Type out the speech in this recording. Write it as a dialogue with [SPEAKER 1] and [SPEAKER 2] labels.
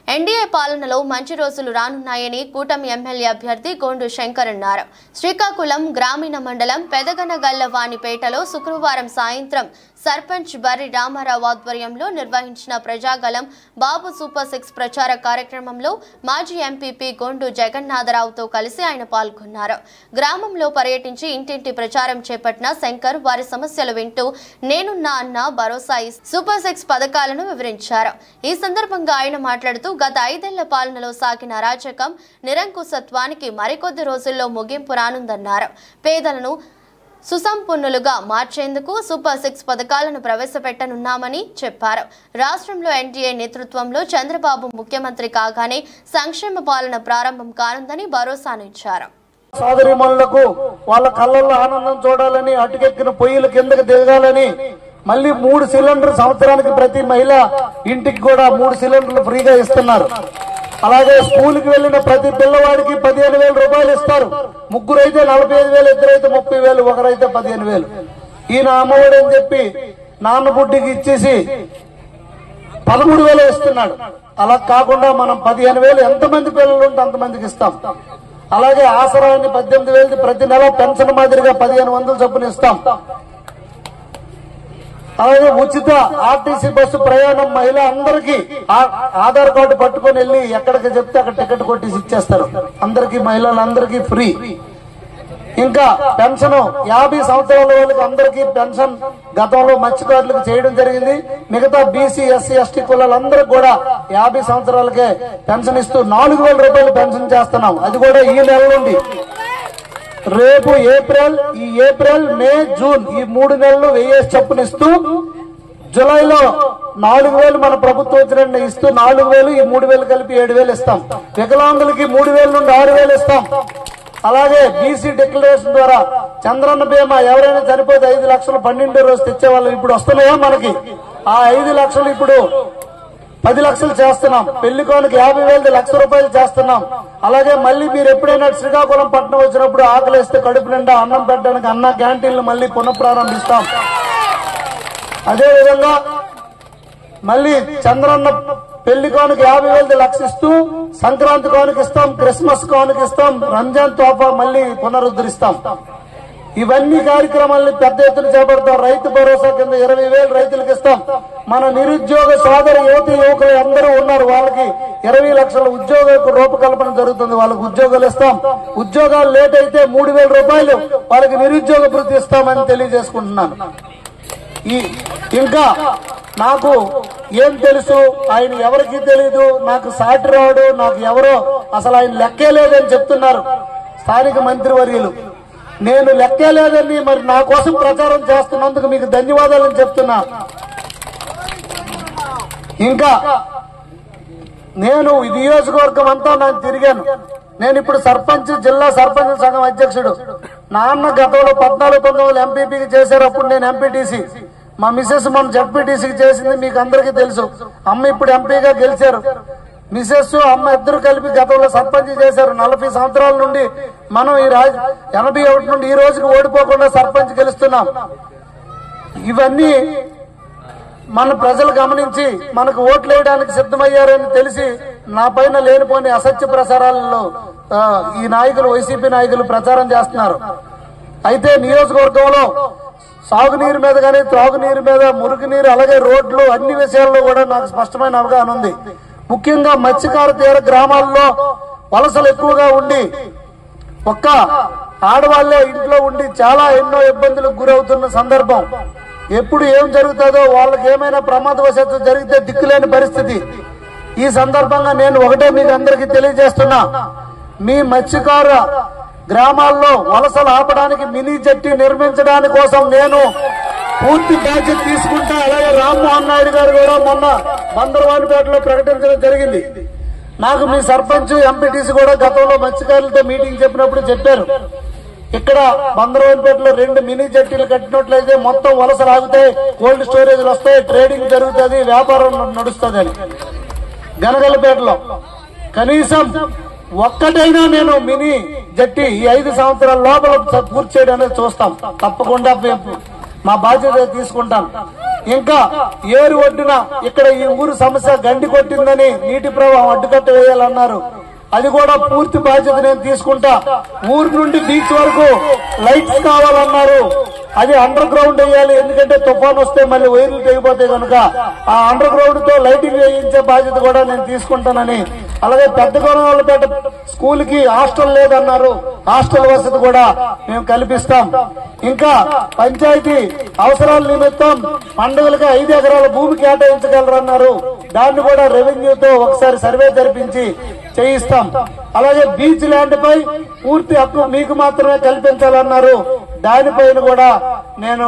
[SPEAKER 1] NDA పాలనలో మంచి రోజులు రానున్నాయని కూటమి ఎమ్మెల్యే అభ్యర్థి గోండు శంకర్ అన్నారు. శ్రీకాకుళం గ్రామీణ మండలం పెదగనగల్లవానిపేటలో శుక్రవారం సాయంత్రం సర్పంచ్ బర్రి రామారావు ఆధ్వర్యంలో నిర్వహించిన ప్రజాగలం బాబు సూపర్ 6 ప్రచార కార్యక్రమంలో మాజీ ఎంపీపీ గోండు జగన్నాథరావుతో కలిసి ఆయన పాల్గొన్నారు. గ్రామంలో పర్యటించి ఇంటింటి ప్రచారం చేపట్టిన శంకర్ వారి సమస్యలు వింటూ నేనున్నా అన్న భరోసా సూపర్ 6 పథకాలను వివరించారు. ఈ సందర్భంగా ఆయన మాట్లాడుతూ గత 5 ఏళ్ల పాలనలో సాగిన అరాచకం నిరంకుశత్వానికి మరికొద్ది రోజుల్లో ముగింపు రానుందన్నారు. పేదలను సుసంపన్నులుగా మార్చేందుకు సూపర్ 6 పథకాలను ప్రవేశపెట్టనున్నామని చెప్పారు. రాష్ట్రంలో ఎన్డీఏ నేతృత్వంలో చంద్రబాబు ముఖ్యమంత్రి కాగానే సంక్షేమ పాలన ప్రారంభం కానుందని భరోసానిచ్చారు.
[SPEAKER 2] సోదరిమణులకు వాళ్ళ కళ్ళల్లో ఆనందం చూడాలని, అటుకెక్కిన పొయ్యిల కిందకి దిగాలని, మళ్ళీ 3 సిలిండర్ సంవత్సరానికి ప్రతి మహిళ ఇంటికి కూడా 3 సిలిండర్లు ఫ్రీగా ఇస్తున్నారు. అలాగే స్కూల్కి వెళ్లిన ప్రతి పిల్లవాడికి 15,000 రూపాయలు ఇస్తారు. ముగ్గురు అయితే 45,000, ఇద్దరైతే 30,000, ఒకరైతే 15,000. ఈయన అమ్మఒడి అని చెప్పి నాన్న బుడ్డికి ఇచ్చేసి 13,000 ఇస్తున్నాడు. అలా కాకుండా మనం 15,000 ఎంతమంది పిల్లలు ఉంటే అంతమందికి ఇస్తాం. అలాగే ఆసరాన్ని 18,000 ప్రతి నెల పెన్షన్ మాదిరిగా 1,500 చొప్పున ఇస్తాం. అలాగే ఉచిత ఆర్టీసీ బస్సు ప్రయాణం మహిళ అందరికీ ఆధార్ కార్డు పట్టుకుని వెళ్లి ఎక్కడికి చెప్తే అక్కడ టికెట్ కొట్టేసి ఇచ్చేస్తారు. అందరికీ, మహిళలందరికీ ఫ్రీ. ఇంకా పెన్షన్ 50 సంవత్సరాల వాళ్ళకి అందరికీ పెన్షన్ గతంలో మత్స్యకారులకు చేయడం జరిగింది. మిగతా బీసీ, ఎస్సీ, ఎస్టీ కులాలందరికీ కూడా 50 సంవత్సరాలకే పెన్షన్ ఇస్తూ 4,000 రూపాయలు పెన్షన్ చేస్తున్నాం. అది కూడా ఈ నెల నుండి. రేపు ఏప్రిల్, మే, జూన్ ఈ 3 నెలలు 1000 చొప్పున ఇస్తూ, జులైలో 4,000 మన ప్రభుత్వం వచ్చిన ఇస్తూ 4,000, ఈ 3,000 కలిపి 7,000 ఇస్తాం. వికలాంగులకి 3,000 నుండి 6,000 ఇస్తాం. అలాగే బీసీ డిక్లరేషన్ ద్వారా చంద్రన్న బీమా ఎవరైనా చనిపోతే 5 లక్షలు 12 రోజు తెచ్చేవాళ్ళు ఇప్పుడు వస్తున్నాయా మనకి? ఆ 5 లక్షలు ఇప్పుడు 10 లక్షలు చేస్తున్నాం. పెళ్లి కోనికి 50,000 1,00,000 రూపాయలు చేస్తున్నాం. అలాగే మళ్ళీ మీరు ఎప్పుడైనా శ్రీకాకుళం పట్టణం వచ్చినప్పుడు ఆకలిస్తే కడుపు నిండా అన్నం పెట్టడానికి అన్న క్యాంటీన్లు మళ్ళీ పునఃప్రారంభిస్తాం. అదేవిధంగా మళ్ళీ చంద్రన్న పెళ్లి కోనికి 50,000 1,00,000 ఇస్తూ సంక్రాంతి కోనికి ఇస్తాం, క్రిస్మస్ కోనికి ఇస్తాం, రంజాన్ తోఫా మళ్ళీ పునరుద్ధరిస్తాం. ఇవన్నీ కార్యక్రమాలను పెద్ద ఎత్తున చేపడతాం. రైతు భరోసా కింద 20,000 రైతులకు ఇస్తాం. మన నిరుద్యోగ సోదర యువకులు అందరూ ఉన్నారు, వాళ్ళకి 20 లక్షల ఉద్యోగ రూపకల్పన జరుగుతుంది. వాళ్ళకి ఉద్యోగాలు ఇస్తాం. ఉద్యోగాలు లేట్ అయితే 3,000 రూపాయలు వాళ్ళకి నిరుద్యోగ భృతి ఇస్తామని తెలియజేసుకుంటున్నాను. ఇంకా నాకు ఏం తెలుసు, ఆయన ఎవరికి తెలీదు, నాకు సాటి రాడు, నాకు ఎవరో అసలు ఆయన లెక్కే లేదని చెప్తున్నారు స్థానిక మంత్రివర్యులు. నేను లెక్కే లేదని మరి నా కోసం ప్రచారం చేస్తున్నందుకు మీకు ధన్యవాదాలని చెప్తున్నా. ఇంకా నేను ఈ నియోజకవర్గం అంతా నేను తిరిగాను. నేను ఇప్పుడు జిల్లా సర్పంచ్ సంఘం అధ్యక్షుడు. నాన్న గతంలో 14-19 ఎంపీపీకి చేశారు, అప్పుడు నేను ఎంపీటీసీ. మా మిసెస్ మన జడ్పీటీసీకి చేసింది మీకు అందరికీ తెలుసు. అమ్మ ఇప్పుడు ఎంపీగా గెలిచారు. మిసెస్ అమ్మ ఇద్దరు కలిపి గతంలో సర్పంచ్ చేశారు. 40 సంవత్సరాల నుండి మనం ఈ 81 నుండి ఈ రోజుకి ఓడిపోకుండా సర్పంచ్ గెలుస్తున్నాం. ఇవన్నీ మన ప్రజలు గమనించి మనకు ఓట్లు వేయడానికి సిద్ధమయ్యారని తెలిసి నా పైన లేనిపోని అసత్య ప్రచారాలలో ఈ నాయకులు, వైసీపీ నాయకులు ప్రచారం చేస్తున్నారు. అయితే నియోజకవర్గంలో సాగునీరు మీద కానీ, త్రాగునీరు మీద, మురుగునీరు, అలాగే రోడ్లు, అన్ని విషయాల్లో కూడా నాకు స్పష్టమైన అవగాహన ఉంది. ముఖ్యంగా మత్స్యకార తీర గ్రామాల్లో వలసలు ఎక్కువగా ఉండి ఒక్క ఆడవాళ్లే ఇంట్లో ఉండి చాలా ఎన్నో ఇబ్బందులకు గురవుతున్న సందర్భం. ఎప్పుడు ఏం జరుగుతుందో, వాళ్ళకి ఏమైనా ప్రమాదవశాత్తు జరిగితే దిక్కులేని పరిస్థితి. ఈ సందర్భంగా నేను ఒకటే మీకు అందరికీ తెలియజేస్తున్నా, మీ మత్స్యకార గ్రామాల్లో వలసలు ఆపడానికి మినీ జట్టి నిర్మించడానికి కోసం నేను పూర్తి బాధ్యత తీసుకుంటా. అలాగే రామ్మోహన్ నాయుడు గారు కూడా మొన్న బందర్వానిపేటలో ప్రకటించడం జరిగింది. నాకు మీ సర్పంచ్, ఎంపీటీసీ కూడా గతంలో మత్స్యకారులతో మీటింగ్ చెప్పినప్పుడు చెప్పారు, ఇక్కడ బందర్వానిపేటలో 2 మినీ జట్టీలు కట్టినట్లయితే మొత్తం వలసలు ఆగుతాయి, కోల్డ్ స్టోరేజ్లు వస్తాయి, ట్రేడింగ్ జరుగుతుంది, వ్యాపారం నడుస్తుంది అని. గనగలపేటలో కనీసం ఒక్కటైనా నేను మినీ జట్టి ఈ 5 సంవత్సరాల లోపల పూర్తి చేయడానికి చూస్తాం. తప్పకుండా మా బాధ్యత తీసుకుంటాను. ఇంకా ఏరు ఒడ్డున ఇక్కడ ఈ ఊరు సమస్య గండి కొట్టిందని నీటి ప్రవాహం అడ్డుకట్ట వేయాలన్నారు. అది కూడా పూర్తి బాధ్యత నేను తీసుకుంటా. ఊరు నుండి బీచ్ వరకు లైట్స్ కావాలన్నారు. అది అండర్ గ్రౌండ్ వేయాలి, ఎందుకంటే తుఫాన్ వస్తే మళ్ళీ వైర్లు తెగిపోతాయి కనుక ఆ అండర్ గ్రౌండ్ తో లైటింగ్ వేయించే బాధ్యత కూడా నేను తీసుకుంటానని. అలాగే పెద్దగొనవాళ్ళపేట స్కూల్ కి హాస్టల్ లేదన్నారు. హాస్టల్ వసతి కూడా మేము కల్పిస్తాం. ఇంకా పంచాయతీ అవసరాల నిమిత్తం పండుగలకి 5 ఎకరాల భూమి కేటాయించగలరన్నారు. దాన్ని కూడా రెవెన్యూతో ఒకసారి సర్వే జరిపించి చేయిస్తాం. అలాగే బీచ్ ల్యాండ్ పై పూర్తి హక్కు మీకు మాత్రమే కల్పించాలన్నారు. దానిపైన కూడా నేను